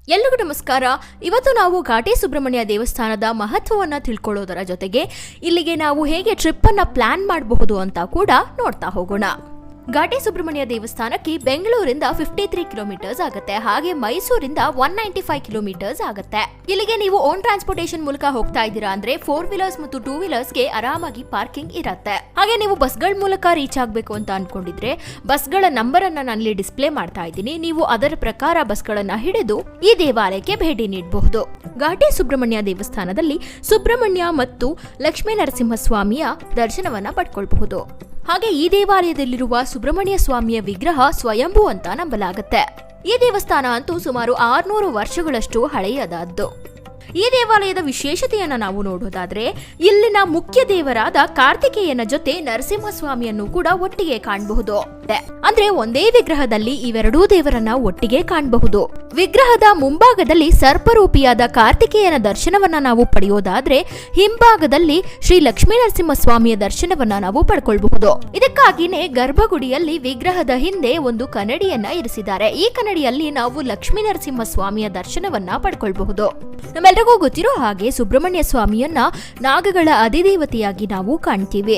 ಎಲ್ರಿಗೂ ನಮಸ್ಕಾರ. ಇವತ್ತು ನಾವು ಘಾಟಿ ಸುಬ್ರಹ್ಮಣ್ಯ ದೇವಸ್ಥಾನದ ಮಹತ್ವವನ್ನು ತಿಳ್ಕೊಳ್ಳೋದರ ಜೊತೆಗೆ ಇಲ್ಲಿಗೆ ನಾವು ಹೇಗೆ ಟ್ರಿಪ್ ಅನ್ನ ಪ್ಲಾನ್ ಮಾಡಬಹುದು ಅಂತ ಕೂಡ ನೋಡ್ತಾ ಹೋಗೋಣ. ಘಾಟಿ ಸುಬ್ರಹ್ಮಣ್ಯ ದೇವಸ್ಥಾನಕ್ಕೆ ಬೆಂಗಳೂರಿಂದ 53 ಕಿಲೋಮೀಟರ್ಸ್ ಆಗುತ್ತೆ. ಹಾಗೆ ಮೈಸೂರಿಂದ 195 ಕಿಲೋಮೀಟರ್ಸ್ ಆಗುತ್ತೆ. ಇಲ್ಲಿಗೆ ನೀವು ಓನ್ ಟ್ರಾನ್ಸ್ಪೋರ್ಟೇಷನ್ ಮೂಲಕ ಹೋಗ್ತಾ ಇದ್ದೀರಾ ಅಂದ್ರೆ 4 ವೀಲರ್ಸ್ ಮತ್ತು 2 ವೀಲರ್ಸ್ಗೆ ಆರಾಮಾಗಿ ಪಾರ್ಕಿಂಗ್ ಇರುತ್ತೆ. ಹಾಗೆ ನೀವು ಬಸ್ಗಳ ಮೂಲಕ ರೀಚ್ ಆಗಬೇಕು ಅಂತ ಅನ್ಕೊಂಡಿದ್ರೆ ಬಸ್ಗಳ ನಂಬರ್ ಅನ್ನ ನಾನಿಲ್ಲಿ ಡಿಸ್ಪ್ಲೇ ಮಾಡ್ತಾ ಇದ್ದೀನಿ. ನೀವು ಅದರ ಪ್ರಕಾರ ಬಸ್ಗಳನ್ನ ಹಿಡಿದು ಈ ದೇವಾಲಯಕ್ಕೆ ಭೇಟಿ ನೀಡಬಹುದು. ಘಾಟಿ ಸುಬ್ರಹ್ಮಣ್ಯ ದೇವಸ್ಥಾನದಲ್ಲಿ ಸುಬ್ರಹ್ಮಣ್ಯ ಮತ್ತು ಲಕ್ಷ್ಮೀ ನರಸಿಂಹಸ್ವಾಮಿಯ ದರ್ಶನವನ್ನ ಪಡ್ಕೊಳ್ಬಹುದು. ಹಾಗೆ ಈ ದೇವಾಲಯದಲ್ಲಿರುವ ಸುಬ್ರಹ್ಮಣ್ಯ ಸ್ವಾಮಿಯ ವಿಗ್ರಹ ಸ್ವಯಂಭೂ ಅಂತ ನಂಬಲಾಗುತ್ತೆ. ಈ ದೇವಸ್ಥಾನ ಅಂತೂ ಸುಮಾರು 600 ವರ್ಷಗಳಷ್ಟು ಹಳೆಯದಾದ್ದು. ಈ ದೇವಾಲಯದ ವಿಶೇಷತೆಯನ್ನ ನಾವು ನೋಡೋದಾದ್ರೆ ಇಲ್ಲಿನ ಮುಖ್ಯ ದೇವರಾದ ಕಾರ್ತಿಕೇಯನ ಜೊತೆ ನರಸಿಂಹಸ್ವಾಮಿಯನ್ನು ಕೂಡ ಒಟ್ಟಿಗೆ ಕಾಣಬಹುದು. ಅಂದ್ರೆ ಒಂದೇ ವಿಗ್ರಹದಲ್ಲಿ ಇವೆರಡೂ ದೇವರನ್ನ ಒಟ್ಟಿಗೆ ಕಾಣಬಹುದು. ವಿಗ್ರಹದ ಮುಂಭಾಗದಲ್ಲಿ ಸರ್ಪರೂಪಿಯಾದ ಕಾರ್ತಿಕೇಯನ ದರ್ಶನವನ್ನ ನಾವು ಪಡೆಯೋದಾದ್ರೆ ಹಿಂಭಾಗದಲ್ಲಿ ಶ್ರೀ ಲಕ್ಷ್ಮೀ ನರಸಿಂಹಸ್ವಾಮಿಯ ದರ್ಶನವನ್ನ ನಾವು ಪಡ್ಕೊಳ್ಬಹುದು. ಇದಕ್ಕಾಗಿನೇ ಗರ್ಭಗುಡಿಯಲ್ಲಿ ವಿಗ್ರಹದ ಹಿಂದೆ ಒಂದು ಕನ್ನಡಿಯನ್ನ ಇರಿಸಿದ್ದಾರೆ. ಈ ಕನ್ನಡಿಯಲ್ಲಿ ನಾವು ಲಕ್ಷ್ಮೀ ನರಸಿಂಹಸ್ವಾಮಿಯ ದರ್ಶನವನ್ನ ಪಡ್ಕೊಳ್ಬಹುದು. ನಮ್ಮೆಲ್ಲರಿಗೂ ಗೊತ್ತಿರೋ ಹಾಗೆ ಸುಬ್ರಹ್ಮಣ್ಯ ಸ್ವಾಮಿಯನ್ನ ನಾಗಗಳ ಅಧಿದೇವತೆಯಾಗಿ ನಾವು ಕಾಣ್ತೀವಿ.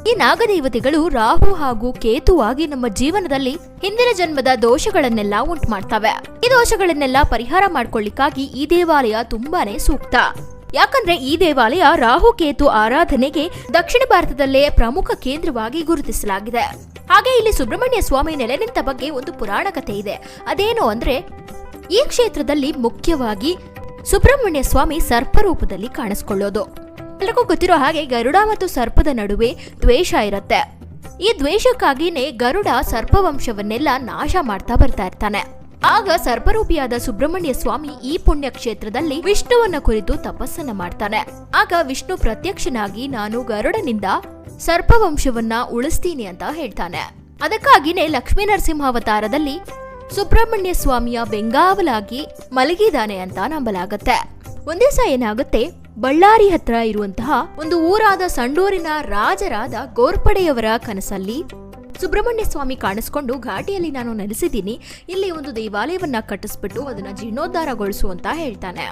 ಈ ನಾಗದೇವತೆಗಳು ರಾಹು ಹಾಗೂ ಕೇತುವಾಗಿ ನಮ್ಮ ಜೀವನದಲ್ಲಿ ಹಿಂದಿನ ಜನ್ಮದ ದೋಷಗಳನ್ನೆಲ್ಲ ಉಂಟು ಮಾಡ್ತವೆ. ಈ ದೋಷಗಳನ್ನೆಲ್ಲ ಪರಿಹಾರ ಮಾಡ್ಕೊಳ್ಳಿಕ್ಕಾಗಿ ಈ ದೇವಾಲಯ ತುಂಬಾನೇ ಸೂಕ್ತ. ಯಾಕಂದ್ರೆ ಈ ದೇವಾಲಯ ರಾಹು ಕೇತು ಆರಾಧನೆಗೆ ದಕ್ಷಿಣ ಭಾರತದಲ್ಲೇ ಪ್ರಮುಖ ಕೇಂದ್ರವಾಗಿ ಗುರುತಿಸಲಾಗಿದೆ. ಹಾಗೆ ಇಲ್ಲಿ ಸುಬ್ರಹ್ಮಣ್ಯ ಸ್ವಾಮಿ ನೆಲೆ ನಿಂತ ಬಗ್ಗೆ ಒಂದು ಪುರಾಣ ಕಥೆ ಇದೆ. ಅದೇನು ಅಂದ್ರೆ ಈ ಕ್ಷೇತ್ರದಲ್ಲಿ ಮುಖ್ಯವಾಗಿ ಸುಬ್ರಹ್ಮಣ್ಯ ಸ್ವಾಮಿ ಸರ್ಪರೂಪದಲ್ಲಿ ಕಾಣಿಸಿಕೊಳ್ಳೋದು. ಎಲ್ಲರಿಗೂ ಗೊತ್ತಿರೋ ಹಾಗೆ ಗರುಡ ಮತ್ತು ಸರ್ಪದ ನಡುವೆ ದ್ವೇಷ ಇರುತ್ತೆ. ಈ ದ್ವೇಷಕ್ಕಾಗಿನೇ ಗರುಡ ಸರ್ಪವಂಶವನ್ನೆಲ್ಲ ನಾಶ ಮಾಡ್ತಾ ಬರ್ತಾ ಇರ್ತಾನೆ. ಆಗ ಸರ್ಪರೂಪಿಯಾದ ಸುಬ್ರಹ್ಮಣ್ಯ ಸ್ವಾಮಿ ಈ ಪುಣ್ಯ ಕ್ಷೇತ್ರದಲ್ಲಿ ವಿಷ್ಣುವನ್ನ ಕುರಿತು ತಪಸ್ಸನ್ನ ಮಾಡ್ತಾನೆ. ಆಗ ವಿಷ್ಣು ಪ್ರತ್ಯಕ್ಷನಾಗಿ ನಾನು ಗರುಡನಿಂದ ಸರ್ಪವಂಶವನ್ನ ಉಳಿಸ್ತೀನಿ ಅಂತ ಹೇಳ್ತಾನೆ. ಅದಕ್ಕಾಗಿನೇ ಲಕ್ಷ್ಮೀ ನರಸಿಂಹಾವತಾರದಲ್ಲಿ ಸುಬ್ರಹ್ಮಣ್ಯ ಸ್ವಾಮಿಯ ಬೆಂಗಾವಲಾಗಿ ಮಲಗಿದಾನೆ ಅಂತ ನಂಬಲಾಗತ್ತೆ. ಒಂದಿವಸ ಏನಾಗುತ್ತೆ, ಬಳ್ಳಾರಿ ಹತ್ರ ಇರುವಂತಹ ಒಂದು ಊರಾದ ಸಂಡೂರಿನ ರಾಜರಾದ ಗೋರ್ಪಡೆಯವರ ಕನಸಲ್ಲಿ ಸುಬ್ರಹ್ಮಣ್ಯ ಸ್ವಾಮಿ ಕಾಣಿಸ್ಕೊಂಡು ಘಾಟಿಯಲ್ಲಿ ನಾನು ನೆಲೆಸಿದ್ದೀನಿ, ಇಲ್ಲಿ ಒಂದು ದೇವಾಲಯವನ್ನ ಕಟ್ಟಿಸ್ಬಿಟ್ಟು ಅದನ್ನ ಜೀರ್ಣೋದ್ಧಾರಗೊಳಿಸು ಅಂತ ಹೇಳ್ತಾನೆ.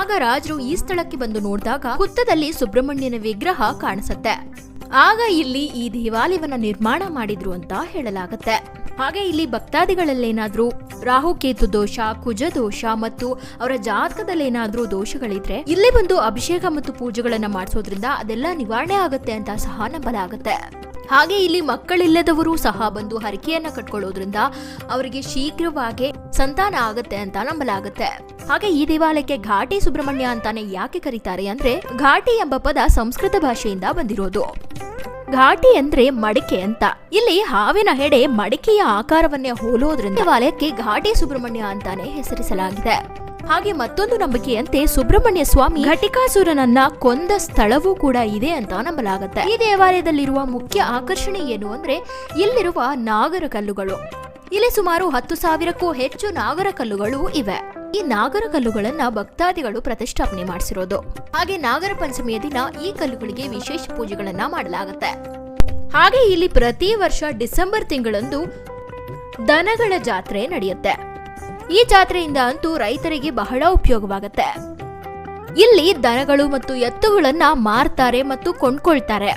ಆಗ ರಾಜರು ಈ ಸ್ಥಳಕ್ಕೆ ಬಂದು ನೋಡಿದಾಗ ಹುತ್ತದಲ್ಲಿ ಸುಬ್ರಹ್ಮಣ್ಯನ ವಿಗ್ರಹ ಕಾಣಿಸುತ್ತೆ. ಆಗ ಇಲ್ಲಿ ಈ ದೇವಾಲಯವನ್ನ ನಿರ್ಮಾಣ ಮಾಡಿದ್ರು ಅಂತ ಹೇಳಲಾಗತ್ತೆ. ಹಾಗೆ ಇಲ್ಲಿ ಭಕ್ತಾದಿಗಳಲ್ಲೇನಾದ್ರೂ ರಾಹುಕೇತು ದೋಷ, ಕುಜ ದೋಷ ಮತ್ತು ಅವರ ಜಾತಕದಲ್ಲೇನಾದ್ರೂ ದೋಷಗಳಿದ್ರೆ ಇಲ್ಲಿ ಬಂದು ಅಭಿಷೇಕ ಮತ್ತು ಪೂಜೆಗಳನ್ನ ಮಾಡಿಸೋದ್ರಿಂದ ಅದೆಲ್ಲ ನಿವಾರಣೆ ಆಗುತ್ತೆ ಅಂತ ಸಹ ನಂಬಲಾಗುತ್ತೆ. ಹಾಗೆ ಇಲ್ಲಿ ಮಕ್ಕಳಿಲ್ಲದವರು ಸಹ ಬಂದು ಹರಕೆಯನ್ನ ಕಟ್ಕೊಳ್ಳೋದ್ರಿಂದ ಅವರಿಗೆ ಶೀಘ್ರವಾಗಿ ಸಂತಾನ ಆಗತ್ತೆ ಅಂತ ನಂಬಲಾಗುತ್ತೆ. ಹಾಗೆ ಈ ದೇವಾಲಯಕ್ಕೆ ಘಾಟಿ ಸುಬ್ರಹ್ಮಣ್ಯ ಅಂತಾನೆ ಯಾಕೆ ಕರೀತಾರೆ ಅಂದ್ರೆ ಘಾಟಿ ಎಂಬ ಪದ ಸಂಸ್ಕೃತ ಭಾಷೆಯಿಂದ ಬಂದಿರೋದು. ಘಾಟಿ ಅಂದ್ರೆ ಮಡಿಕೆ ಅಂತ. ಇಲ್ಲಿ ಹಾವಿನ ಹೆಡೆ ಮಡಿಕೆಯ ಆಕಾರವನ್ನೇ ಹೋಲೋದ್ರಿಂದ ದೇವಾಲಯಕ್ಕೆ ಘಾಟಿ ಸುಬ್ರಹ್ಮಣ್ಯ ಅಂತಾನೆ ಹೆಸರಿಸಲಾಗಿದೆ. ಹಾಗೆ ಮತ್ತೊಂದು ನಂಬಿಕೆಯಂತೆ ಸುಬ್ರಹ್ಮಣ್ಯ ಸ್ವಾಮಿ ಘಟಿಕಾಸುರನನ್ನ ಕೊಂದ ಸ್ಥಳವೂ ಕೂಡ ಇದೆ ಅಂತ ನಂಬಲಾಗುತ್ತೆ. ಈ ದೇವಾಲಯದಲ್ಲಿರುವ ಮುಖ್ಯ ಆಕರ್ಷಣೆ ಏನು ಅಂದ್ರೆ ಇಲ್ಲಿರುವ ನಾಗರ ಕಲ್ಲುಗಳು. ಇಲ್ಲಿ ಸುಮಾರು 10,000ಕ್ಕೂ ಹೆಚ್ಚು ನಾಗರ ಕಲ್ಲುಗಳು ಇವೆ. ಈ ನಾಗರ ಕಲ್ಲುಗಳನ್ನ ಭಕ್ತಾದಿಗಳು ಪ್ರತಿಷ್ಠಾಪನೆ ಮಾಡಿಸಿರೋದು. ಹಾಗೆ ನಾಗರ ಪಂಚಮಿಯ ದಿನ ಈ ಕಲ್ಲುಗಳಿಗೆ ವಿಶೇಷ ಪೂಜೆಗಳನ್ನ ಮಾಡಲಾಗುತ್ತೆ. ಹಾಗೆ ಇಲ್ಲಿ ಪ್ರತಿ ವರ್ಷ ಡಿಸೆಂಬರ್ ತಿಂಗಳಂದು ದನಗಳ ಜಾತ್ರೆ ನಡೆಯುತ್ತೆ. ಈ ಜಾತ್ರೆಯಿಂದ ಅಂತೂ ರೈತರಿಗೆ ಬಹಳ ಉಪಯೋಗವಾಗುತ್ತೆ. ಇಲ್ಲಿ ದನಗಳು ಮತ್ತು ಎತ್ತುಗಳನ್ನ ಮಾರ್ತಾರೆ ಮತ್ತು ಕೊಂಡ್ಕೊಳ್ತಾರೆ.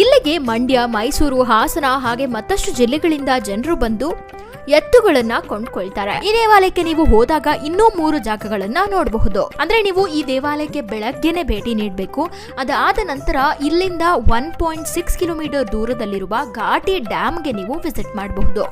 ಇಲ್ಲಿಗೆ ಮಂಡ್ಯ, ಮೈಸೂರು, ಹಾಸನ ಹಾಗೆ ಮತ್ತಷ್ಟು ಜಿಲ್ಲೆಗಳಿಂದ ಜನರು ಬಂದು ಎತ್ತುಗಳನ್ನ ಕೊಂಡ್ಕೊಳ್ತಾರೆ. ಈ ದೇವಾಲಯಕ್ಕೆ ನೀವು ಹೋದಾಗ ಇನ್ನೂ 3 ಜಾಗಗಳನ್ನ ನೋಡಬಹುದು. ಅಂದ್ರೆ ನೀವು ಈ ದೇವಾಲಯಕ್ಕೆ ಬೆಳಗ್ಗೆನೆ ಭೇಟಿ ನೀಡಬೇಕು. ಅದಾದ ನಂತರ ಇಲ್ಲಿಂದ 1.6 ಕಿಲೋಮೀಟರ್ ದೂರದಲ್ಲಿರುವ ಘಾಟಿ ಡ್ಯಾಮ್ಗೆ ನೀವು ವಿಸಿಟ್ ಮಾಡಬಹುದು.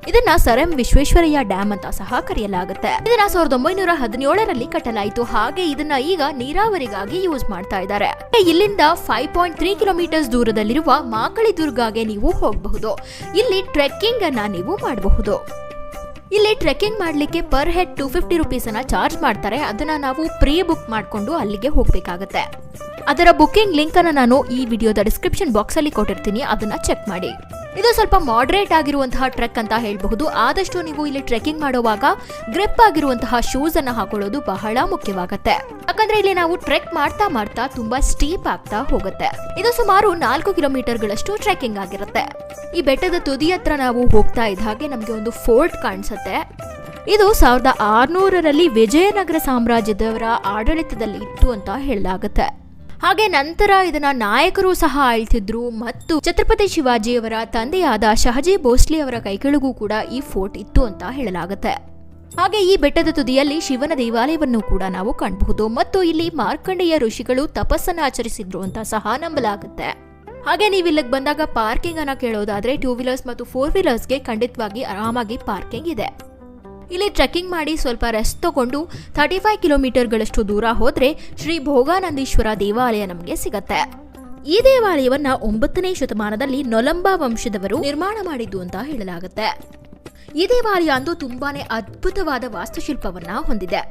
ಇದನ್ನ ಸರ್ ಎಂ ವಿಶ್ವೇಶ್ವರಯ್ಯ ಡ್ಯಾಮ್ ಅಂತ ಸಹ ಕರೆಯಲಾಗುತ್ತೆ. ಇದನ್ನ 1917ರಲ್ಲಿ ಕಟ್ಟಲಾಯಿತು. ಹಾಗೆ ಇದನ್ನ ಈಗ ನೀರಾವರಿಗಾಗಿ ಯೂಸ್ ಮಾಡ್ತಾ ಇದ್ದಾರೆ. ಇಲ್ಲಿಂದ 5.3 ಕಿಲೋಮೀಟರ್ಸ್ ದೂರದಲ್ಲಿರುವ ಮಾಕಳಿ ದುರ್ಗಾಗೆ ನೀವು ಹೋಗಬಹುದು. ಇಲ್ಲಿ ಟ್ರೆಕ್ಕಿಂಗ್ ಅನ್ನ ನೀವು ಮಾಡಬಹುದು. ಇಲ್ಲಿ ಟ್ರೆಕ್ಕಿಂಗ್ ಮಾಡ್ಲಿಕ್ಕೆ ಪರ್ ಹೆಡ್ 250 ರುಪೀಸ್ ಅನ್ನ ಚಾರ್ಜ್ ಮಾಡ್ತಾರೆ. ಅದನ್ನ ನಾವು ಪ್ರೀ ಬುಕ್ ಮಾಡ್ಕೊಂಡು ಅಲ್ಲಿಗೆ ಹೋಗ್ಬೇಕಾಗತ್ತೆ. ಅದರ ಬುಕಿಂಗ್ ಲಿಂಕ್ ಅನ್ನ ನಾನು ಈ ವಿಡಿಯೋದ ಡಿಸ್ಕ್ರಿಪ್ಷನ್ ಬಾಕ್ಸ್ ಅಲ್ಲಿ ಕೊಟ್ಟಿರ್ತೀನಿ, ಅದನ್ನ ಚೆಕ್ ಮಾಡಿ. ಇದು ಸ್ವಲ್ಪ ಮಾಡರೇಟ್ ಆಗಿರುವಂತಹ ಟ್ರೆಕ್ ಅಂತ ಹೇಳಬಹುದು. ಆದಷ್ಟು ನೀವು ಇಲ್ಲಿ ಟ್ರೆಕ್ಕಿಂಗ್ ಮಾಡುವಾಗ ಗ್ರಿಪ್ ಆಗಿರುವಂತಹ ಶೂಸ್ ಅನ್ನ ಹಾಕೊಳ್ಳೋದು ಬಹಳ ಮುಖ್ಯವಾಗುತ್ತೆ. ಯಾಕಂದ್ರೆ ಇಲ್ಲಿ ನಾವು ಟ್ರೆಕ್ ಮಾಡ್ತಾ ಮಾಡ್ತಾ ತುಂಬಾ ಸ್ಟೀಪ್ ಆಗ್ತಾ ಹೋಗುತ್ತೆ. ಇದು ಸುಮಾರು 4 ಕಿಲೋಮೀಟರ್ಗಳಷ್ಟು ಟ್ರೆಕ್ಕಿಂಗ್ ಆಗಿರುತ್ತೆ. ಈ ಬೆಟ್ಟದ ತುದಿ ಹತ್ರ ನಾವು ಹೋಗ್ತಾ ಇದ್ದ ಹಾಗೆ ನಮ್ಗೆ ಒಂದು ಫೋರ್ಟ್ ಕಾಣಿಸುತ್ತೆ. ಇದು 1600ರಲ್ಲಿ ವಿಜಯನಗರ ಸಾಮ್ರಾಜ್ಯದವರ ಆಡಳಿತದಲ್ಲಿ ಇತ್ತು ಅಂತ ಹೇಳಲಾಗುತ್ತೆ. ಹಾಗೆ ನಂತರ ಇದನ್ನ ನಾಯಕರು ಸಹ ಆಳ್ತಿದ್ರು ಮತ್ತು ಛತ್ರಪತಿ ಶಿವಾಜಿಯವರ ತಂದೆಯಾದ ಶಹಜಿ ಭೋಸ್ಲೆ ಅವರ ಕೈಕೆಳಗೂ ಕೂಡ ಈ ಫೋರ್ಟ್ ಇತ್ತು ಅಂತ ಹೇಳಲಾಗುತ್ತೆ. ಹಾಗೆ ಈ ಬೆಟ್ಟದ ತುದಿಯಲ್ಲಿ ಶಿವನ ದೇವಾಲಯವನ್ನು ಕೂಡ ನಾವು ಕಾಣಬಹುದು ಮತ್ತು ಇಲ್ಲಿ ಮಾರ್ಕಂಡೇಯ ಋಷಿಗಳು ತಪಸ್ಸನ್ನು ಆಚರಿಸಿದ್ರು ಅಂತ ಸಹ ನಂಬಲಾಗುತ್ತೆ. ಹಾಗೆ ನೀವು ಇಲ್ಲಿಗೆ ಬಂದಾಗ ಪಾರ್ಕಿಂಗ್ ಅನ್ನ ಕೇಳೋದಾದ್ರೆ 2 ವೀಲರ್ಸ್ ಮತ್ತು 4 ವೀಲರ್ಸ್ಗೆ ಖಂಡಿತವಾಗಿ ಆರಾಮಾಗಿ ಪಾರ್ಕಿಂಗ್ ಇದೆ. ಇಲ್ಲಿ ಟ್ರೆಕ್ಕಿಂಗ್ ಮಾಡಿ ಸ್ವಲ್ಪ ರೆಸ್ಟ್ ತಗೊಂಡು 35 ಕಿಲೋಮೀಟರ್ಗಳಷ್ಟು ದೂರ ಹೋದ್ರೆ ಶ್ರೀ ಭೋಗಾನಂದೀಶ್ವರ ದೇವಾಲಯ ನಮಗೆ ಸಿಗತ್ತೆ. ಈ ದೇವಾಲಯವನ್ನ 9ನೇ ಶತಮಾನದಲ್ಲಿ ನೊಲಂಬ ವಂಶದವರು ನಿರ್ಮಾಣ ಮಾಡಿದ್ದು ಅಂತ ಹೇಳಲಾಗುತ್ತೆ. ಈ ದೇವಾಲಯ ಅಂತೂ ತುಂಬಾನೇ ಅದ್ಭುತವಾದ ವಾಸ್ತುಶಿಲ್ಪವನ್ನ ಹೊಂದಿದೆ.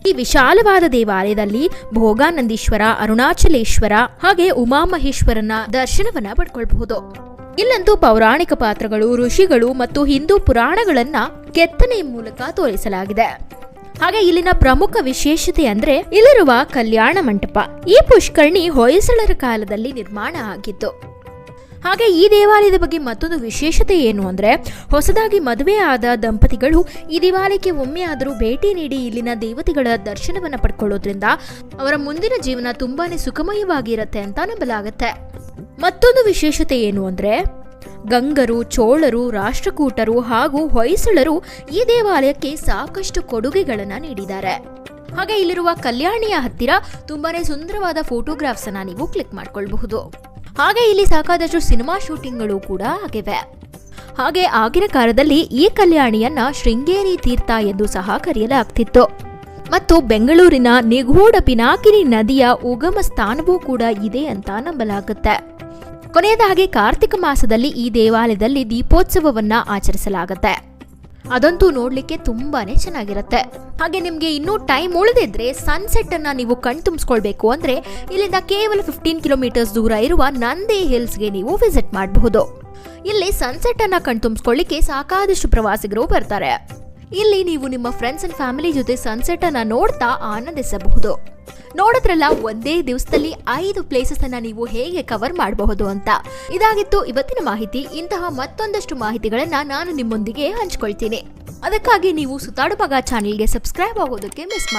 ಈ ವಿಶಾಲವಾದ ದೇವಾಲಯದಲ್ಲಿ ಭೋಗಾನಂದೀಶ್ವರ, ಅರುಣಾಚಲೇಶ್ವರ ಹಾಗೆ ಉಮಾಮಹೇಶ್ವರನ ದರ್ಶನವನ್ನ ಪಡ್ಕೊಳ್ಬಹುದು. ಇಲ್ಲಂತೂ ಪೌರಾಣಿಕ ಪಾತ್ರಗಳು, ಋಷಿಗಳು ಮತ್ತು ಹಿಂದೂ ಪುರಾಣಗಳನ್ನ ಕೆತ್ತನೆ ಮೂಲಕ ತೋರಿಸಲಾಗಿದೆ. ಹಾಗೆ ಇಲ್ಲಿನ ಪ್ರಮುಖ ವಿಶೇಷತೆ ಅಂದ್ರೆ ಇಲ್ಲಿರುವ ಕಲ್ಯಾಣ ಮಂಟಪ. ಈ ಪುಷ್ಕರಣಿ ಹೊಯ್ಸಳರ ಕಾಲದಲ್ಲಿ ನಿರ್ಮಾಣ ಆಗಿತ್ತು. ಹಾಗೆ ಈ ದೇವಾಲಯದ ಬಗ್ಗೆ ಮತ್ತೊಂದು ವಿಶೇಷತೆ ಏನು ಅಂದ್ರೆ ಹೊಸದಾಗಿ ಮದುವೆ ಆದ ದಂಪತಿಗಳು ಈ ದೇವಾಲಯಕ್ಕೆ ಒಮ್ಮೆ ಆದರೂ ಭೇಟಿ ನೀಡಿ ಇಲ್ಲಿನ ದೇವತೆಗಳ ದರ್ಶನವನ್ನ ಪಡ್ಕೊಳ್ಳೋದ್ರಿಂದ ಅವರ ಮುಂದಿನ ಜೀವನ ತುಂಬಾನೇ ಸುಖಮಯವಾಗಿರುತ್ತೆ ಅಂತ ನಂಬಲಾಗುತ್ತೆ. ಮತ್ತೊಂದು ವಿಶೇಷತೆ ಏನು ಅಂದ್ರೆ ಗಂಗರು, ಚೋಳರು, ರಾಷ್ಟ್ರಕೂಟರು ಹಾಗೂ ಹೊಯ್ಸಳರು ಈ ದೇವಾಲಯಕ್ಕೆ ಸಾಕಷ್ಟು ಕೊಡುಗೆಗಳನ್ನ ನೀಡಿದ್ದಾರೆ. ಹಾಗೆ ಇಲ್ಲಿರುವ ಕಲ್ಯಾಣಿಯ ಹತ್ತಿರ ತುಂಬಾನೇ ಸುಂದರವಾದ ಫೋಟೋಗ್ರಾಫ್ಸ್ ಅನ್ನ ನೀವು ಕ್ಲಿಕ್ ಮಾಡ್ಕೊಳ್ಬಹುದು. ಹಾಗೆ ಇಲ್ಲಿ ಸಾಕಾದಷ್ಟು ಸಿನಿಮಾ ಶೂಟಿಂಗ್ಗಳು ಕೂಡ ಆಗಿವೆ. ಹಾಗೆ ಆಗಿನ ಕಾಲದಲ್ಲಿ ಈ ಕಲ್ಯಾಣಿಯನ್ನ ಶೃಂಗೇರಿ ತೀರ್ಥ ಎಂದು ಸಹ ಕರೆಯಲಾಗ್ತಿತ್ತು ಮತ್ತು ಬೆಂಗಳೂರಿನ ನಿಗೂಢ ಪಿನಾಕಿನಿ ನದಿಯ ಉಗಮ ಸ್ಥಾನವೂ ಕೂಡ ಇದೆ ಅಂತ ನಂಬಲಾಗುತ್ತೆ. ಕೊನೆಯದಾಗಿ ಕಾರ್ತಿಕ ಮಾಸದಲ್ಲಿ ಈ ದೇವಾಲಯದಲ್ಲಿ ದೀಪೋತ್ಸವವನ್ನ ಆಚರಿಸಲಾಗುತ್ತೆ. ಅದಂತೂ ನೋಡ್ಲಿಕ್ಕೆ ತುಂಬಾನೇ ಚೆನ್ನಾಗಿರುತ್ತೆ. ಹಾಗೆ ನಿಮ್ಗೆ ಇನ್ನೂ ಟೈಮ್ ಉಳಿದಿದ್ರೆ ಸನ್ಸೆಟ್ ಅನ್ನ ನೀವು ಕಣ್ತುಂಬಿಸ್ಕೊಳ್ಬೇಕು ಅಂದ್ರೆ ಇಲ್ಲಿಂದ ಕೇವಲ 15 ಕಿಲೋಮೀಟರ್ಸ್ ದೂರ ಇರುವ ನಂದಿ ಹಿಲ್ಸ್ಗೆ ನೀವು ವಿಸಿಟ್ ಮಾಡಬಹುದು. ಇಲ್ಲಿ ಸನ್ಸೆಟ್ ಅನ್ನ ಕಣ್ತುಂಬಿಸ್ಕೊಳ್ಳಿಕ್ಕೆ ಸಾಕಾದಷ್ಟು ಪ್ರವಾಸಿಗರು ಬರ್ತಾರೆ. ಇಲ್ಲಿ ನೀವು ನಿಮ್ಮ ಫ್ರೆಂಡ್ಸ್ ಅಂಡ್ ಫ್ಯಾಮಿಲಿ ಜೊತೆ ಸನ್ಸೆಟ್ ಅನ್ನ ನೋಡ್ತಾ ಆನಂದಿಸಬಹುದು. ನೋಡಿದ್ರಲ್ಲ, ಒಂದೇ ದಿವಸದಲ್ಲಿ 5 ಪ್ಲೇಸಸ್ ಅನ್ನ ನೀವು ಹೇಗೆ ಕವರ್ ಮಾಡಬಹುದು ಅಂತ. ಇದಾಗಿತ್ತು ಇವತ್ತಿನ ಮಾಹಿತಿ. ಇಂತಹ ಮತ್ತೊಂದಷ್ಟು ಮಾಹಿತಿಗಳನ್ನ ನಾನು ನಿಮ್ಮೊಂದಿಗೆ ಹಂಚ್ಕೊಳ್ತೀನಿ. ಅದಕ್ಕಾಗಿ ನೀವು ಸುತ್ತಾಡು ಮಗ ಚಾನೆಲ್ಗೆ ಸಬ್ಸ್ಕ್ರೈಬ್ ಆಗೋದಕ್ಕೆ ಮಿಸ್ ಮಾಡಿ.